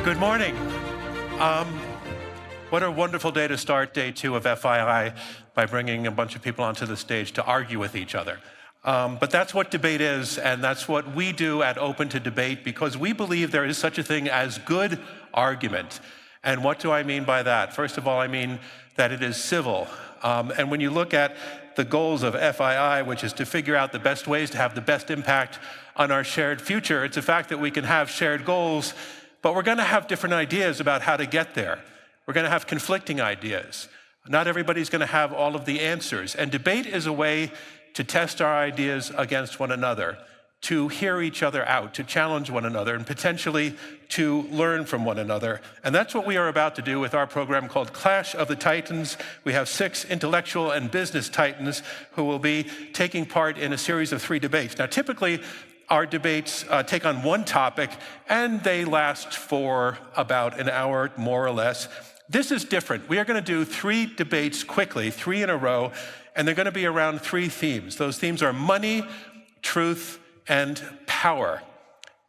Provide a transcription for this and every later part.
Good morning. What a wonderful day to start day 2 of FII by bringing a bunch of people onto the stage to argue with each other. But that's what debate is, and that's what we do at Open to Debate, because we believe there is such a thing as good argument. And what do I mean by that? First of all, I mean that it is civil. And when you look at the goals of FII, which is to figure out the best ways to have the best impact on our shared future, it's a fact that we can have shared goals, but we're going to have different ideas about how to get there. We're going to have conflicting ideas. Not everybody's going to have all of the answers. And debate is a way to test our ideas against one another, to hear each other out, to challenge one another, and potentially to learn from one another. And that's what we are about to do with our program called Clash of the Titans. We have 6 intellectual and business titans who will be taking part in a series of 3 debates. Now, typically, our debates take on one topic, and they last for about an hour, more or less. This is different. We are going to do 3 debates quickly, 3 in a row, and they're going to be around 3 themes. Those themes are money, truth, and power.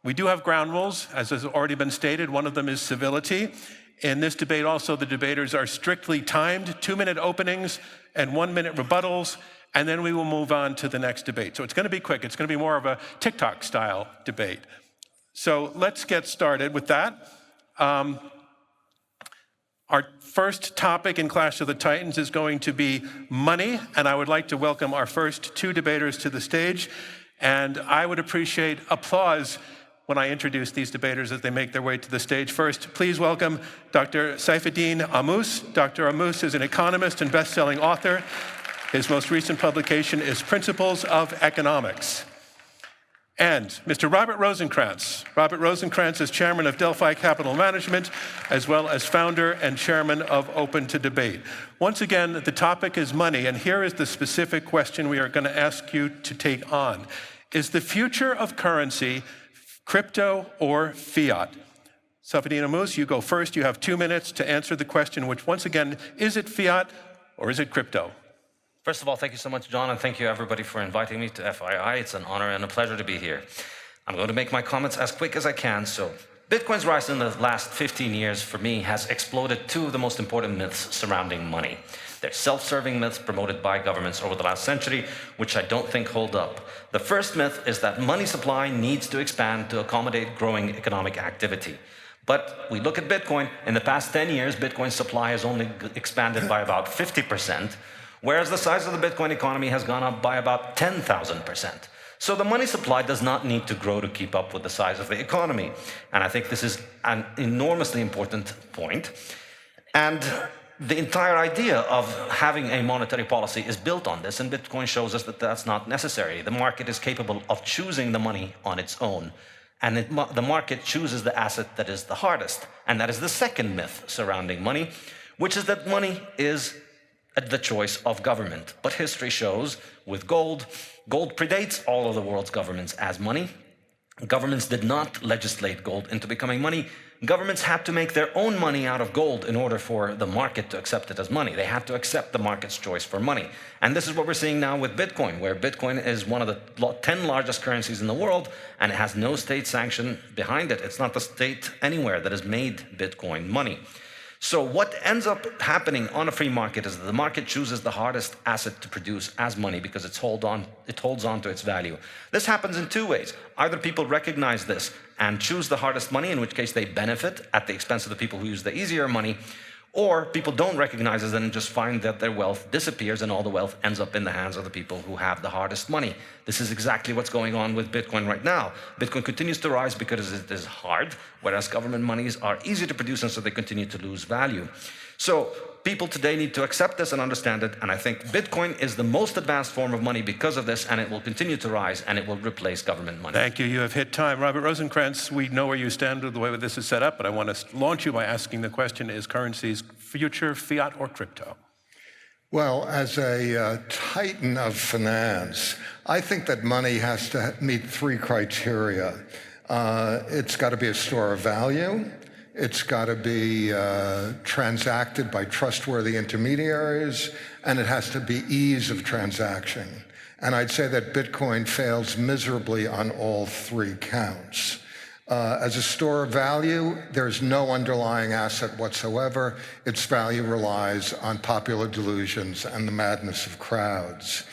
We do have ground rules, as has already been stated. One of them is civility. In this debate also, the debaters are strictly timed, 2-minute openings and 1-minute rebuttals, and then we will move on to the next debate. So it's going to be quick. It's going to be more of a TikTok-style debate. So let's get started with that. Our first topic in Clash of the Titans is going to be money, and I would like to welcome our first 2 debaters to the stage. And I would appreciate applause when I introduce these debaters as they make their way to the stage. First, please welcome Dr. Saifuddin Ammous. Dr. Ammous is an economist and best-selling author. His most recent publication is Principles of Economics. And Mr. Robert Rosenkranz. Robert Rosenkranz is chairman of Delphi Capital Management, as well as founder and chairman of Open to Debate. Once again, the topic is money, and here is the specific question we are going to ask you to take on. Is the future of currency crypto or fiat? Saifuddin Ammous, you go first. You have 2 minutes to answer the question, which once again, is it fiat or is it crypto? First of all, thank you so much, John, and thank you everybody for inviting me to FII. It's an honor and a pleasure to be here. I'm going to make my comments as quick as I can. So, Bitcoin's rise in the last 15 years, for me, has exploded 2 of the most important myths surrounding money. They're self-serving myths promoted by governments over the last century, which I don't think hold up. The first myth is that money supply needs to expand to accommodate growing economic activity. But we look at Bitcoin. In the past 10 years, Bitcoin's supply has only expanded by about 50%. Whereas the size of the Bitcoin economy has gone up by about 10,000%. So the money supply does not need to grow to keep up with the size of the economy. And I think this is an enormously important point. And the entire idea of having a monetary policy is built on this, and Bitcoin shows us that that's not necessary. The market is capable of choosing the money on its own. And the market chooses the asset that is the hardest. And that is the second myth surrounding money, which is that money is the choice of government. But history shows with gold predates all of the world's governments as money. Governments did not legislate gold into becoming money. Governments had to make their own money out of gold in order for the market to accept it as money. They had to accept the market's choice for money. And this is what we're seeing now with Bitcoin, where Bitcoin is one of the 10 largest currencies in the world, and it has no state sanction behind it. It's not the state anywhere that has made Bitcoin money. So what ends up happening on a free market is that the market chooses the hardest asset to produce as money because it holds on to its value. This happens in 2 ways. Either people recognize this and choose the hardest money, in which case they benefit at the expense of the people who use the easier money, or people don't recognize it and just find that their wealth disappears and all the wealth ends up in the hands of the people who have the hardest money. This is exactly what's going on with Bitcoin right now. Bitcoin continues to rise because it is hard, whereas government monies are easy to produce, and so they continue to lose value. So people today need to accept this and understand it, and I think Bitcoin is the most advanced form of money because of this, and it will continue to rise, and it will replace government money. Thank you. You have hit time. Robert Rosenkranz, we know where you stand with the way this is set up, but I want to launch you by asking the question, is currency's future fiat or crypto? Well, as a titan of finance, I think that money has to meet 3 criteria. It's got to be a store of value. It's got to be transacted by trustworthy intermediaries, and it has to be ease of transaction. And I'd say that Bitcoin fails miserably on all 3 counts. As a store of value, there's no underlying asset whatsoever. Its value relies on popular delusions and the madness of crowds.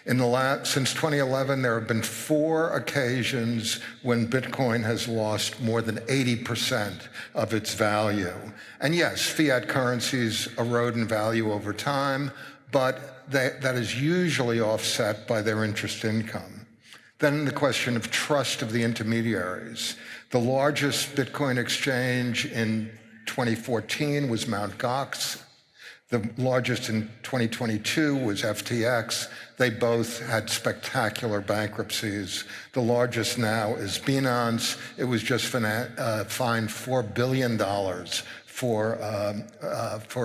Since 2011, there have been 4 occasions when Bitcoin has lost more than 80% of its value. And yes, fiat currencies erode in value over time, but that is usually offset by their interest income. Then the question of trust of the intermediaries. The largest Bitcoin exchange in 2014 was Mt. Gox. The largest in 2022 was FTX. They both had spectacular bankruptcies. The largest now is Binance. It was just fined $4 billion for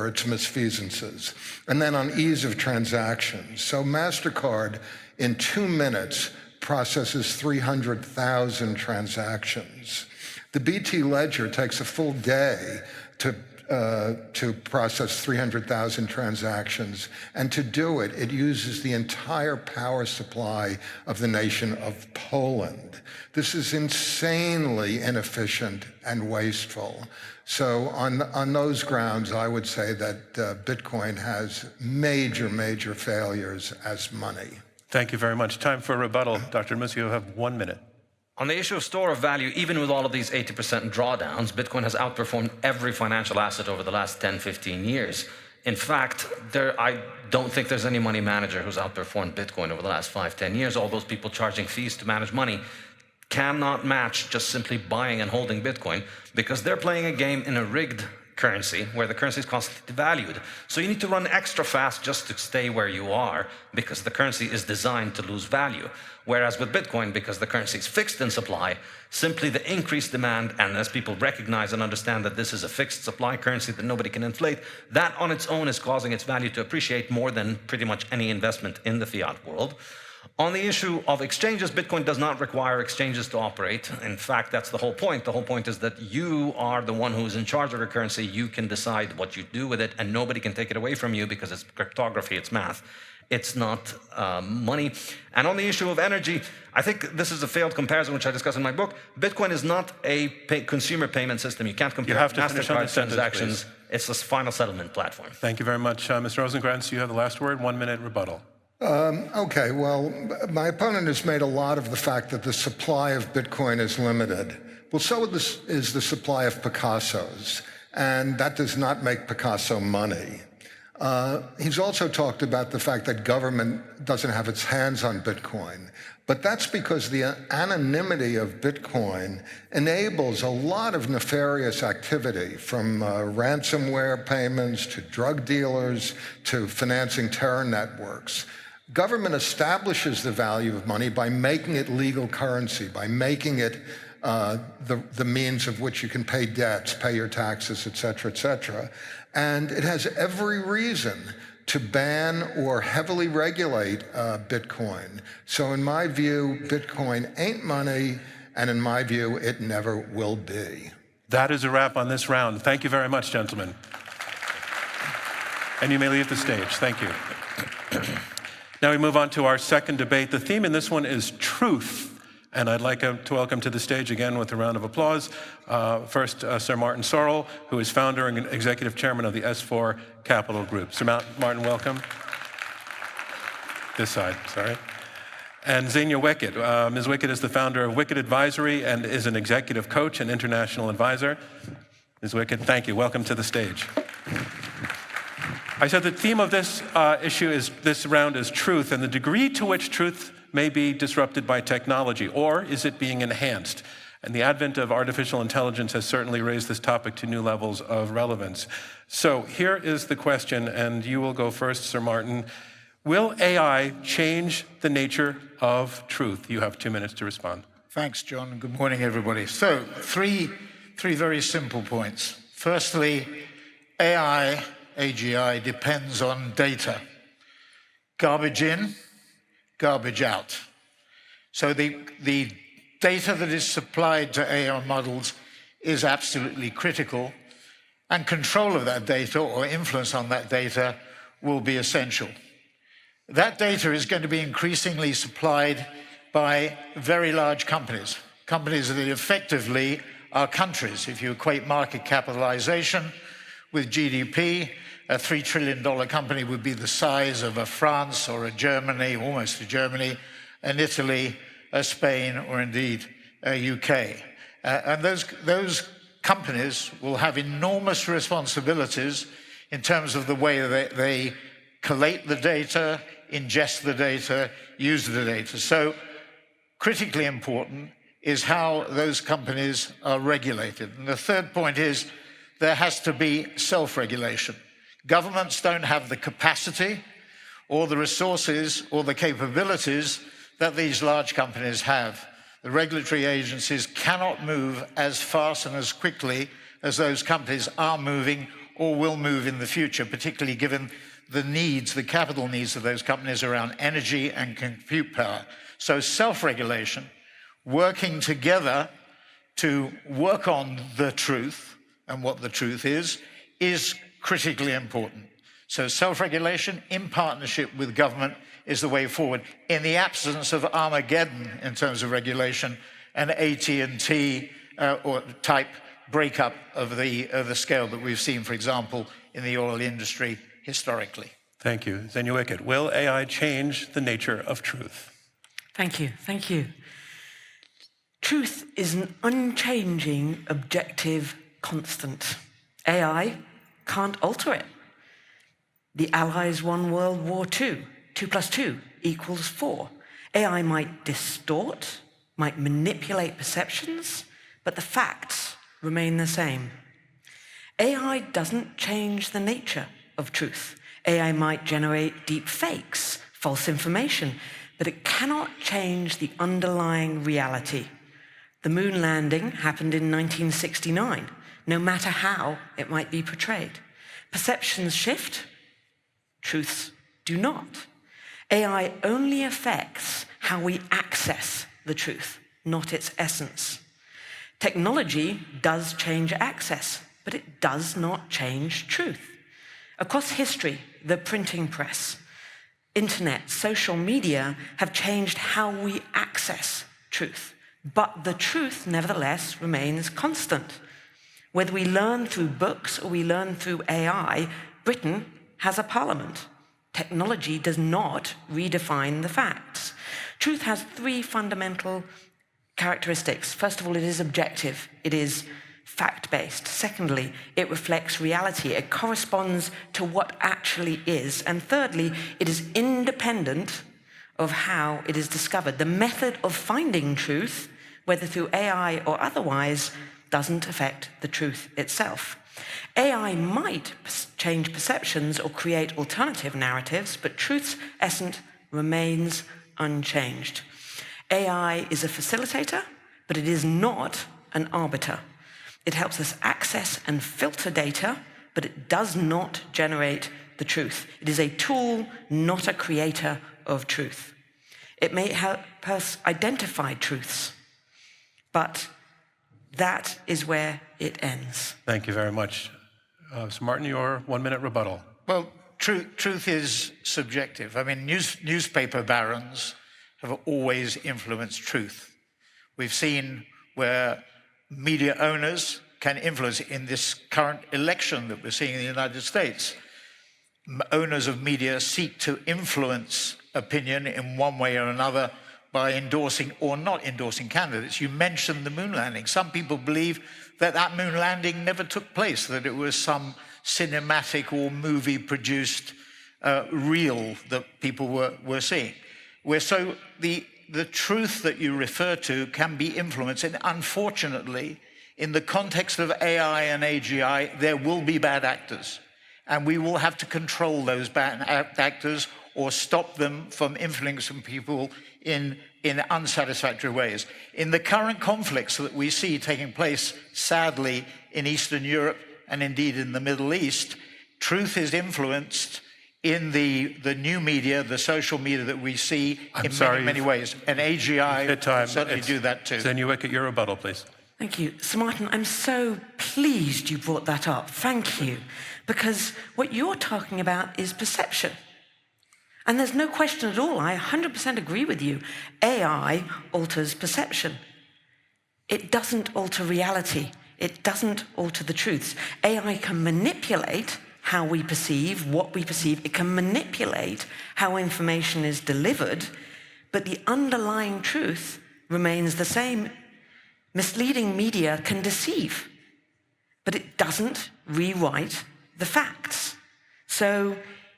its misfeasances. And then on ease of transactions. So MasterCard, in 2 minutes, processes 300,000 transactions. The BT Ledger takes a full day to process 300,000 transactions, and to do it, it uses the entire power supply of the nation of Poland. This is insanely inefficient and wasteful. So on those grounds, I would say that Bitcoin has major, major failures as money. Thank you very much. Time for a rebuttal. Dr. Musio, you have 1 minute. On the issue of store of value, even with all of these 80% drawdowns, Bitcoin has outperformed every financial asset over the last 10, 15 years. In fact, I don't think there's any money manager who's outperformed Bitcoin over the last 5, 10 years. All those people charging fees to manage money cannot match just simply buying and holding Bitcoin, because they're playing a game in a rigged currency where the currency is constantly devalued. So you need to run extra fast just to stay where you are, because the currency is designed to lose value. Whereas with Bitcoin, because the currency is fixed in supply, simply the increased demand, and as people recognize and understand that this is a fixed supply currency that nobody can inflate, that on its own is causing its value to appreciate more than pretty much any investment in the fiat world. On the issue of exchanges, Bitcoin does not require exchanges to operate. In fact, that's the whole point. The whole point is that you are the one who is in charge of your currency. You can decide what you do with it, and nobody can take it away from you, because it's cryptography, it's math. It's not money. And on the issue of energy, I think this is a failed comparison, which I discuss in my book. Bitcoin is not a consumer payment system. You can't compare MasterCard transactions. It's a final settlement platform. Thank you very much. Mr. Rosenkranz, you have the last word. 1 minute rebuttal. Okay, well, my opponent has made a lot of the fact that the supply of Bitcoin is limited. Well, so is the supply of Picassos, and that does not make Picasso money. He's also talked about the fact that government doesn't have its hands on Bitcoin, but that's because the anonymity of Bitcoin enables a lot of nefarious activity, from ransomware payments to drug dealers to financing terror networks. Government establishes the value of money by making it legal currency, by making it the means of which you can pay debts, pay your taxes, et cetera, and it has every reason to ban or heavily regulate Bitcoin. So in my view, Bitcoin ain't money, and in my view, it never will be. That is a wrap on this round. Thank you very much, gentlemen. And you may leave the stage. Thank you. Now we move on to our second debate. The theme in this one is truth. And I'd like to welcome to the stage again with a round of applause. First, Sir Martin Sorrell, who is founder and executive chairman of the S4 Capital Group. Sir Martin, welcome. This side, sorry. And Xenia Wickett. Ms. Wickett is the founder of Wickett Advisory and is an executive coach and international advisor. Ms. Wickett, thank you. Welcome to the stage. I said the theme of this this round is truth, and the degree to which truth may be disrupted by technology, or is it being enhanced? And the advent of artificial intelligence has certainly raised this topic to new levels of relevance. So here is the question, and you will go first, Sir Martin. Will AI change the nature of truth? You have 2 minutes to respond. Thanks, John. Good morning, everybody. So three very simple points. Firstly, AI, AGI, depends on data. Garbage in, garbage out. So the data that is supplied to AI models is absolutely critical, and control of that data or influence on that data will be essential. That data is going to be increasingly supplied by very large companies, companies that effectively are countries. If you equate market capitalization with GDP, a $3 trillion company would be the size of a France or a Germany, almost a Germany, an Italy, a Spain, or indeed a UK. And those companies will have enormous responsibilities in terms of the way that they collate the data, ingest the data, use the data. So critically important is how those companies are regulated. And the third point is there has to be self-regulation. Governments don't have the capacity or the resources or the capabilities that these large companies have. The regulatory agencies cannot move as fast and as quickly as those companies are moving or will move in the future, particularly given the needs, the capital needs of those companies around energy and compute power. So self-regulation, working together to work on the truth and what the truth is critically important. So self-regulation in partnership with government is the way forward. In the absence of Armageddon in terms of regulation and AT&T or type breakup of the scale that we've seen, for example, in the oil industry historically. Thank you. Zenuiket, will AI change the nature of truth? Thank you. Thank you. Truth is an unchanging, objective constant. AI can't alter it. The Allies won World War II. 2 + 2 = 4. AI might distort, might manipulate perceptions, but the facts remain the same. AI doesn't change the nature of truth. AI might generate deep fakes, false information, but it cannot change the underlying reality. The moon landing happened in 1969, no matter how it might be portrayed. Perceptions shift, truths do not. AI only affects how we access the truth, not its essence. Technology does change access, but it does not change truth. Across history, the printing press, internet, social media have changed how we access truth, but the truth nevertheless remains constant. Whether we learn through books or we learn through AI, Britain has a parliament. Technology does not redefine the facts. Truth has 3 fundamental characteristics. First of all, it is objective. It is fact-based. Secondly, it reflects reality. It corresponds to what actually is. And thirdly, it is independent of how it is discovered. The method of finding truth, whether through AI or otherwise, doesn't affect the truth itself. AI might change perceptions or create alternative narratives, but truth's essence remains unchanged. AI is a facilitator, but it is not an arbiter. It helps us access and filter data, but it does not generate the truth. It is a tool, not a creator of truth. It may help us identify truths, but that is where it ends. Thank you very much. So Martin, your 1-minute rebuttal. Well, truth is subjective. I mean, newspaper barons have always influenced truth. We've seen where media owners can influence in this current election that we're seeing in the United States. Owners of media seek to influence opinion in one way or another by endorsing or not endorsing candidates. You mentioned the moon landing. Some people believe that that moon landing never took place, that it was some cinematic or movie-produced reel that people were seeing. So the truth that you refer to can be influenced, and unfortunately, in the context of AI and AGI, there will be bad actors, and we will have to control those bad actors or stop them from influencing people in unsatisfactory ways. In the current conflicts that we see taking place, sadly, in Eastern Europe and indeed in the Middle East, truth is influenced in the new media, the social media that we see in many ways. And AGI certainly do that too. Zenuiket, your rebuttal, please. Thank you. So Martin, I'm so pleased you brought that up. Thank you. Because what you're talking about is perception. And there's no question at all, I 100% agree with you. AI alters perception. it doesn't alter reality. It doesn't alter the truths. AI can manipulate how we perceive, what we perceive. It can manipulate how information is delivered, but the underlying truth remains the same. Misleading media can deceive, but it doesn't rewrite the facts. So,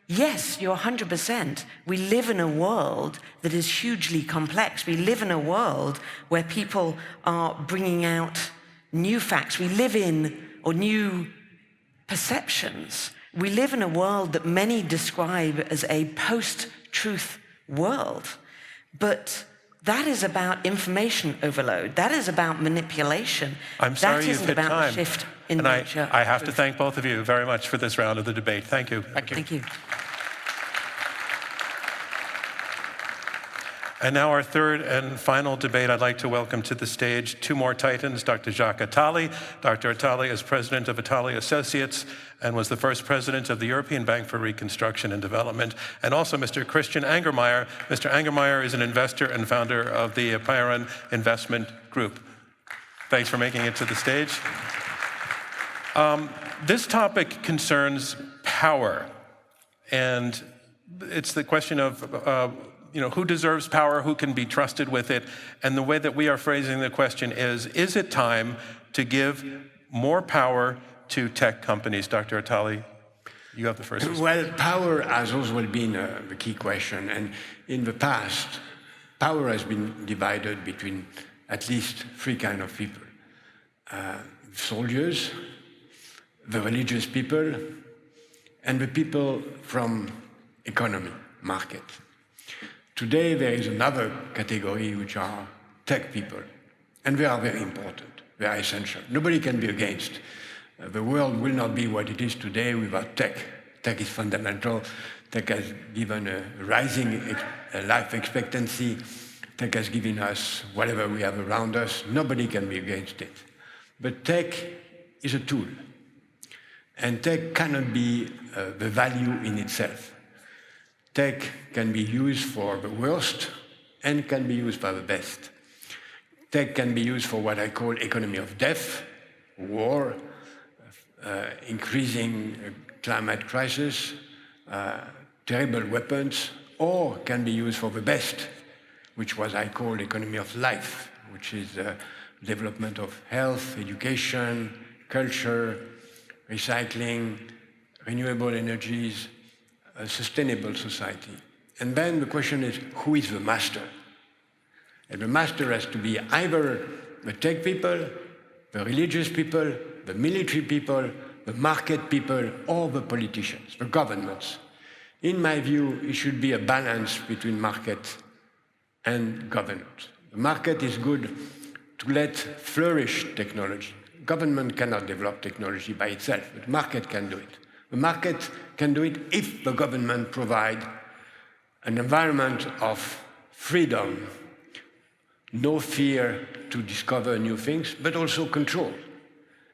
yes, you're 100%. We live in a world that is hugely complex. We live in a world where people are bringing out new facts. We live in, or new perceptions. We live in a world that many describe as a post-truth world. But that is about information overload. That is about manipulation. I'm sorry you've isn't hit about time. shift in And nature. I have to thank both of you very much for this round of the debate. Thank you. Thank you. And now our third and final debate, I'd like to welcome to the stage two more titans, Dr. Jacques Attali. Dr. Attali is president of Attali Associates and was the first president of the European Bank for Reconstruction and Development, and also Mr. Christian Angermayer. Mr. Angermayer is an investor and founder of the Payron Investment Group. Thanks for making it to the stage. This topic concerns power, and it's the question of who deserves power, who can be trusted with it, and the way that we are phrasing the question is it time to give more power to tech companies? Dr. Attali, you have the first response. Well, power has always been the key question, and in the past, power has been divided between at least three kinds of people. Soldiers, the religious people, and the people from economy, market. Today, there is another category, which are tech people, and they are very important, they are essential. Nobody can be against. The world will not be what it is today without tech. Tech is fundamental. Tech has given a rising life expectancy. Tech has given us whatever we have around us. Nobody can be against it. But tech is a tool, and tech cannot be the value in itself. Tech can be used for the worst and can be used for the best. Tech can be used for what I call economy of death, war, increasing climate crisis, terrible weapons, or can be used for the best, which was I call economy of life, which is development of health, education, culture, recycling, renewable energies, a sustainable society. And then the question is, who is the master? And the master has to be either the tech people, the religious people, the military people, the market people, or the politicians, the governments. In my view, it should be a balance between market and government. The market is good to let flourish technology. Government cannot develop technology by itself, but market can do it. The market can do it if the government provides an environment of freedom, no fear to discover new things, but also control.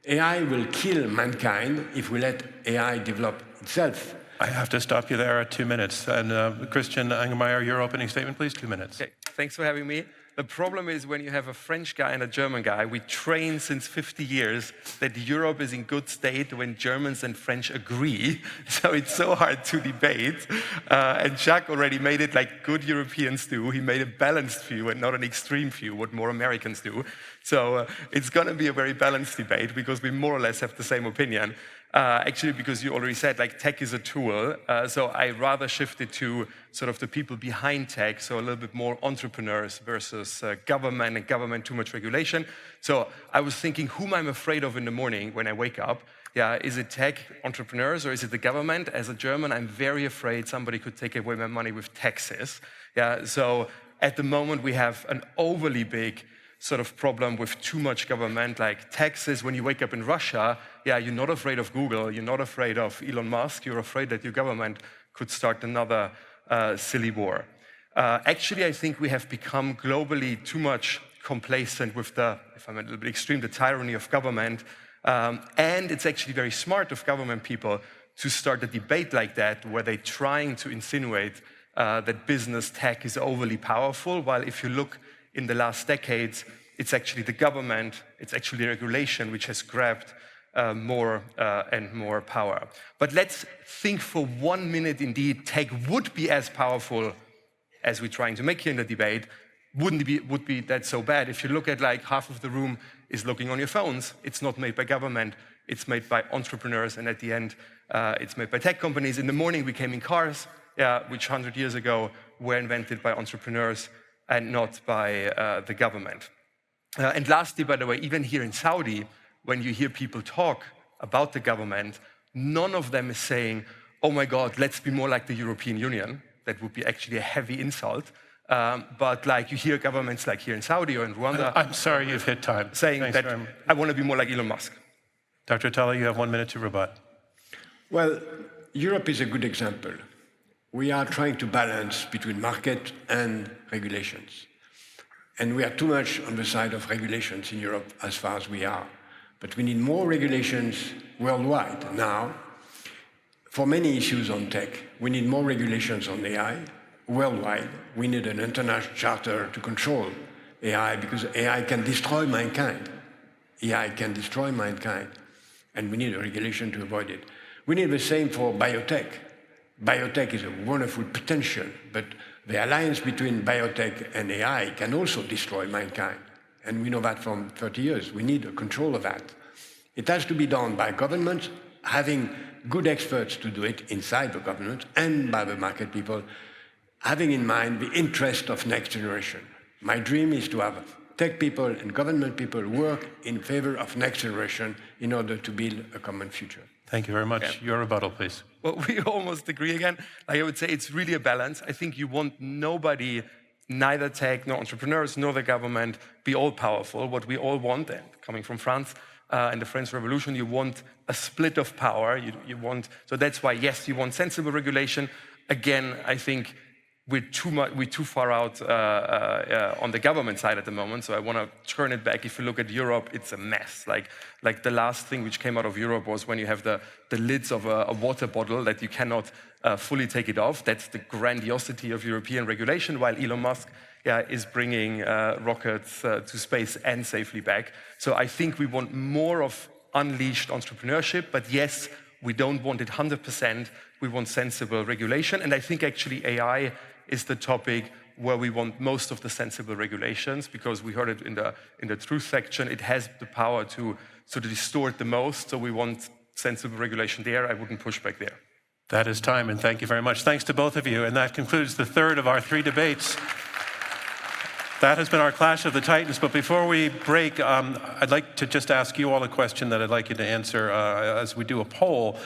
AI will kill mankind if we let AI develop itself. I have to stop you there at 2 minutes. And Christian Angermayer, your opening statement, please, 2 minutes. Okay, thanks for having me. The problem is when you have a French guy and a German guy, we train since 50 years that Europe is in good state when Germans and French agree. So it's so hard to debate. And Jacques already made it like good Europeans do. He made a balanced view and not an extreme view, what more Americans do. So it's going to be a very balanced debate because we more or less have the same opinion. Actually, because you already said, like, tech is a tool, so I rather shifted to sort of the people behind tech, so a little bit more entrepreneurs versus government, and government too much regulation. So I was thinking, whom I'm afraid of in the morning when I wake up. Yeah, is it tech entrepreneurs or is it the government? As a German, I'm very afraid somebody could take away my money with taxes. Yeah, so at the moment we have an overly big sort of problem with too much government, like taxes. When you wake up in Russia, yeah, you're not afraid of Google, you're not afraid of Elon Musk, you're afraid that your government could start another silly war. Actually, I think we have become globally too much complacent with the, if I'm a little bit extreme, the tyranny of government. And it's actually very smart of government people to start a debate like that, where they're trying to insinuate that business tech is overly powerful, while if you look in the last decades, it's actually the government, it's actually regulation which has grabbed more and more power. But let's think for 1 minute indeed, tech would be as powerful as we're trying to make here in the debate. Would be that so bad? If you look at like half of the room is looking on your phones, it's not made by government, it's made by entrepreneurs, and at the end, it's made by tech companies. In the morning, we came in cars, which 100 years ago were invented by entrepreneurs and not by the government. And lastly, by the way, even here in Saudi, when you hear people talk about the government, none of them is saying, oh my God, let's be more like the European Union. That would be actually a heavy insult. But like you hear governments like here in Saudi or in Rwanda. I'm sorry, you've hit time. Saying that I want to be more like Elon Musk. Dr. Atala, you have 1 minute to rebut. Well, Europe is a good example. We are trying to balance between market and regulations. And we are too much on the side of regulations in Europe as far as we are. But we need more regulations worldwide now. For many issues on tech, we need more regulations on AI worldwide. We need an international charter to control AI because AI can destroy mankind. AI can destroy mankind, and we need a regulation to avoid it. We need the same for biotech. Biotech is a wonderful potential, but the alliance between biotech and AI can also destroy mankind. And we know that from 30 years. We need a control of that. It has to be done by governments, having good experts to do it inside the government and by the market people, having in mind the interest of next generation. My dream is to have tech people and government people work in favor of next generation in order to build a common future. Thank you very much. Yeah. Your rebuttal, please. Well, we almost agree again. Like I would say it's really a balance. I think you want nobody, neither tech, nor entrepreneurs, nor the government, be all powerful. What we all want, and coming from France and the French Revolution, you want a split of power. You want, so that's why, yes, you want sensible regulation. Again, I think we're too far out on the government side at the moment, so I want to turn it back. If you look at Europe, it's a mess. Like the last thing which came out of Europe was when you have the lids of a water bottle that you cannot fully take it off. That's the grandiosity of European regulation, while Elon Musk is bringing rockets to space and safely back. So I think we want more of unleashed entrepreneurship, but yes, we don't want it 100%. We want sensible regulation, and I think actually AI is the topic where we want most of the sensible regulations, because we heard it in the truth section. It has the power to sort of distort the most, so we want sensible regulation there. I wouldn't push back there. That is time, and thank you very much. Thanks to both of you, and that concludes the third of our 3 debates. That has been our Clash of the Titans, but before we break, I'd like to just ask you all a question that I'd like you to answer as we do a poll.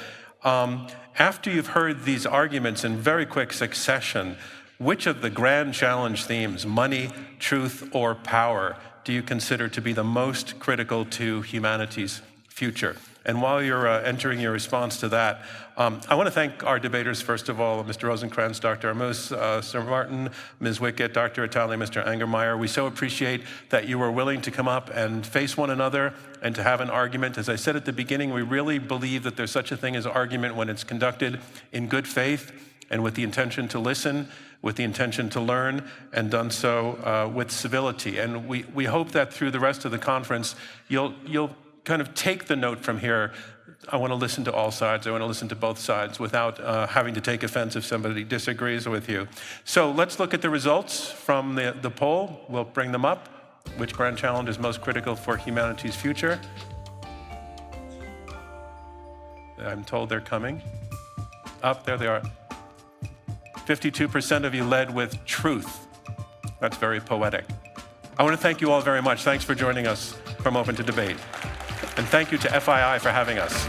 After you've heard these arguments in very quick succession, which of the grand challenge themes, money, truth, or power, do you consider to be the most critical to humanity's future? And while you're entering your response to that, I want to thank our debaters, first of all, Mr. Rosenkranz, Dr. Armus, Sir Martin, Ms. Wickett, Dr. Atali, Mr. Angermeyer. We so appreciate that you were willing to come up and face one another and to have an argument. As I said at the beginning, we really believe that there's such a thing as argument when it's conducted in good faith and with the intention to listen, with the intention to learn, and done so with civility. And we hope that through the rest of the conference, you'll kind of take the note from here. I want to listen to all sides. I want to listen to both sides without having to take offense if somebody disagrees with you. So let's look at the results from the poll. We'll bring them up. Which grand challenge is most critical for humanity's future? I'm told they're coming. Up, there they are. 52% of you led with truth. That's very poetic. I want to thank you all very much. Thanks for joining us from Open to Debate. And thank you to FII for having us.